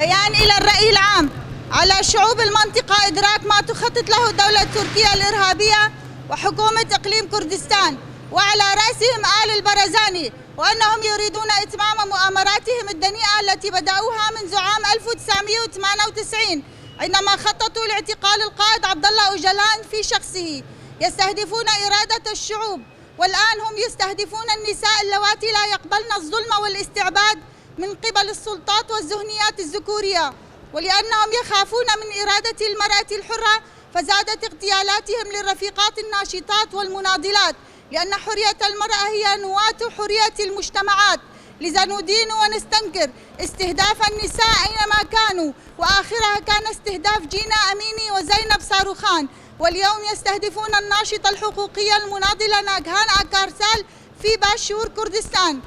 بيان إلى الرأي العام على شعوب المنطقة إدراك ما تخطط له الدولة التركية الإرهابية وحكومة إقليم كردستان وعلى رأسهم آل البرزاني، وأنهم يريدون إتمام مؤامراتهم الدنيئة التي بدأوها منذ عام 1998 عندما خططوا لاعتقال القائد عبد الله أوجلان في شخصه. يستهدفون إرادة الشعوب، والآن هم يستهدفون النساء اللواتي لا يقبلن الظلم والاستعباد من قبل السلطات والذهنيات الذكورية، ولأنهم يخافون من إرادة المرأة الحرة فزادت اغتيالاتهم للرفيقات الناشطات والمناضلات، لأن حرية المرأة هي نواة حرية المجتمعات. لذا ندين ونستنكر استهداف النساء أينما كانوا، وآخرها كان استهداف جينا أميني وزينب صاروخان، واليوم يستهدفون الناشطة الحقوقية المناضلة ناجهان أكارسال في باشور كردستان.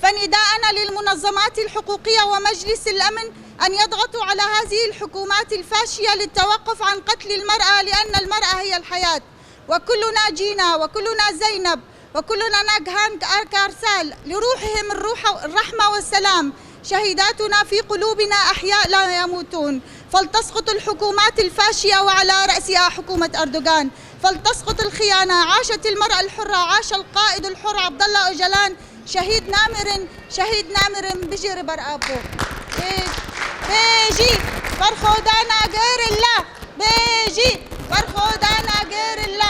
فنداءنا للمنظمات الحقوقية ومجلس الأمن أن يضغطوا على هذه الحكومات الفاشية للتوقف عن قتل المرأة، لأن المرأة هي الحياة، وكلنا جينا وكلنا زينب وكلنا ناجهان كارسال لروحهم الرحمة والسلام. شهيداتنا في قلوبنا أحياء لا يموتون. فلتسقط الحكومات الفاشية وعلى رأسها حكومة أردوغان، فلتسقط الخيانة. عاشت المرأة الحرة، عاش القائد الحر عبد الله أوجلان. شهيد نامر بجير برابو بيجي برخودانا غير الله، بيجي برخودانا غير الله.